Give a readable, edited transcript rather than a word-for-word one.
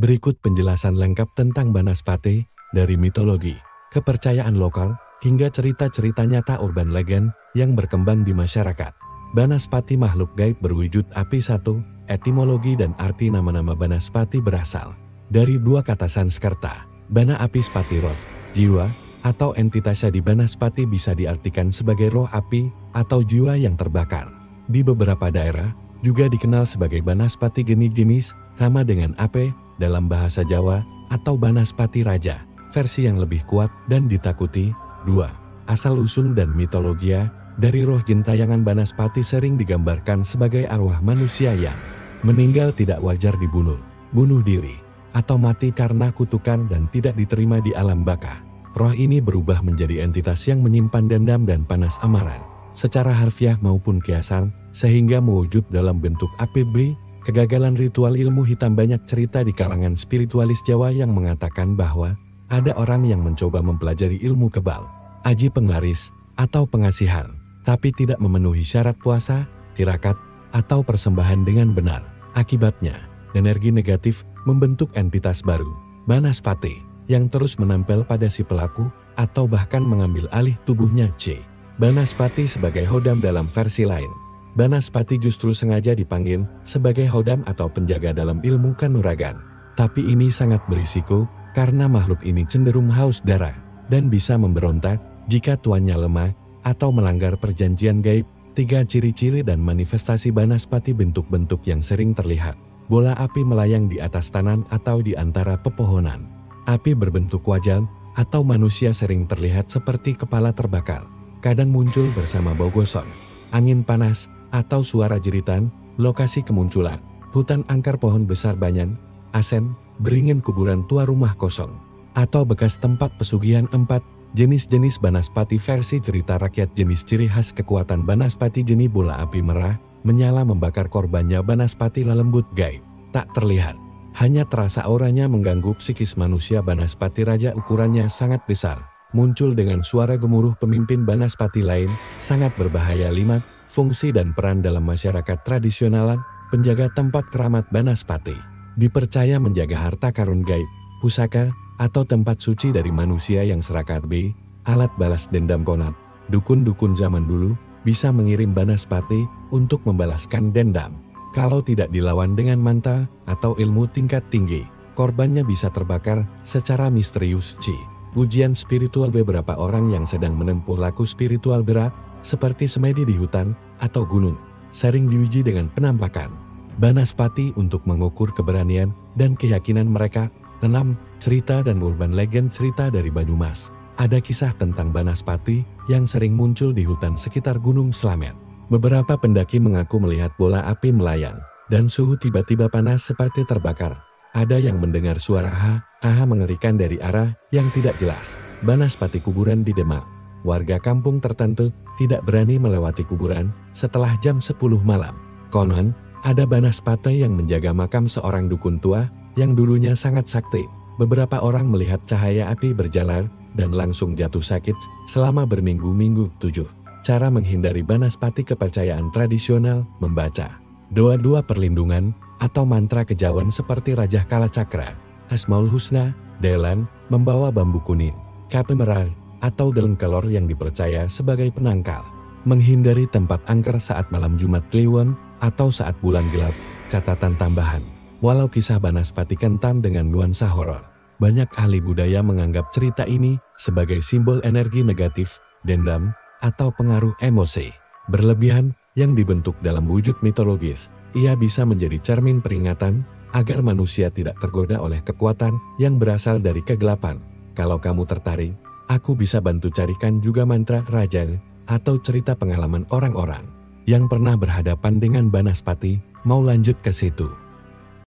Berikut penjelasan lengkap tentang Banaspati, dari mitologi, kepercayaan lokal, hingga cerita-cerita nyata urban legend yang berkembang di masyarakat. Banaspati makhluk gaib berwujud api. 1. Etimologi dan arti nama-nama Banaspati berasal dari dua kata Sanskerta. Bana api spati roh, jiwa, atau entitasnya di Banaspati bisa diartikan sebagai roh api atau jiwa yang terbakar. Di beberapa daerah, juga dikenal sebagai Banaspati jenis sama dengan ape dalam bahasa Jawa atau Banaspati Raja, versi yang lebih kuat dan ditakuti. 2. Asal-usul dan mitologia, dari roh gentayangan Banaspati sering digambarkan sebagai arwah manusia yang meninggal tidak wajar dibunuh, bunuh diri, atau mati karena kutukan dan tidak diterima di alam baka. Roh ini berubah menjadi entitas yang menyimpan dendam dan panas amarah, secara harfiah maupun kiasan, sehingga mewujud dalam bentuk api. Kegagalan ritual ilmu hitam. Banyak cerita di kalangan spiritualis Jawa yang mengatakan bahwa ada orang yang mencoba mempelajari ilmu kebal, aji penglaris, atau pengasihan, tapi tidak memenuhi syarat puasa, tirakat, atau persembahan dengan benar. Akibatnya, energi negatif membentuk entitas baru, Banaspati, yang terus menempel pada si pelaku, atau bahkan mengambil alih tubuhnya. Banaspati sebagai hodam. Dalam versi lain, Banaspati justru sengaja dipanggil sebagai hodam atau penjaga dalam ilmu kanuragan. Tapi ini sangat berisiko, karena makhluk ini cenderung haus darah, dan bisa memberontak jika tuannya lemah, atau melanggar perjanjian gaib. 3. Ciri-ciri dan manifestasi Banaspati. Bentuk-bentuk yang sering terlihat: bola api melayang di atas tanah atau di antara pepohonan. Api berbentuk wajah atau manusia sering terlihat seperti kepala terbakar. Kadang muncul bersama bau gosong, angin panas, atau suara jeritan. Lokasi kemunculan: hutan angkar, pohon besar banyan, asen, beringin, kuburan tua, rumah kosong, atau bekas tempat pesugihan. 4. Jenis-jenis Banaspati versi cerita rakyat. Jenis ciri khas kekuatan Banaspati: jenis bola api merah, menyala membakar korbannya. Banaspati lembut, gaib, tak terlihat, hanya terasa auranya mengganggu psikis manusia. Banaspati Raja ukurannya sangat besar, muncul dengan suara gemuruh. Pemimpin Banaspati lain sangat berbahaya. 5. Fungsi dan peran dalam masyarakat tradisional. Penjaga tempat keramat Banaspati dipercaya menjaga harta karun gaib, pusaka, atau tempat suci dari manusia yang serakah. B. Alat balas dendam konat. Dukun-dukun zaman dulu bisa mengirim Banaspati untuk membalaskan dendam. Kalau tidak dilawan dengan mantra atau ilmu tingkat tinggi, korbannya bisa terbakar secara misterius. C. Ujian spiritual. Beberapa orang yang sedang menempuh laku spiritual berat, seperti semedi di hutan atau gunung, sering diuji dengan penampakan Banaspati untuk mengukur keberanian dan keyakinan mereka. 6. Cerita dan urban legend. Cerita dari Banyumas, ada kisah tentang Banaspati yang sering muncul di hutan sekitar Gunung Slamet. Beberapa pendaki mengaku melihat bola api melayang, dan suhu tiba-tiba panas seperti terbakar. Ada yang mendengar suara ha mengerikan dari arah yang tidak jelas. Banaspati kuburan di Demak. Warga kampung tertentu tidak berani melewati kuburan setelah jam 10 malam. Konon, ada Banaspati yang menjaga makam seorang dukun tua yang dulunya sangat sakti. Beberapa orang melihat cahaya api berjalan dan langsung jatuh sakit selama berminggu-minggu. 7. Cara menghindari Banaspati. Kepercayaan tradisional: membaca doa-doa perlindungan atau mantra kejawen seperti Rajah Kalacakra, Asmaul Husna, Delan, membawa bambu kuning, kape merah, atau daun kelor yang dipercaya sebagai penangkal. Menghindari tempat angker saat malam Jumat Kliwon atau saat bulan gelap. Catatan tambahan: walau kisah Banaspati kental dengan nuansa horor, banyak ahli budaya menganggap cerita ini sebagai simbol energi negatif, dendam, atau pengaruh emosi berlebihan yang dibentuk dalam wujud mitologis. Ia bisa menjadi cermin peringatan agar manusia tidak tergoda oleh kekuatan yang berasal dari kegelapan. Kalau kamu tertarik, aku bisa bantu carikan juga mantra raja atau cerita pengalaman orang-orang yang pernah berhadapan dengan Banaspati. Mau lanjut ke situ?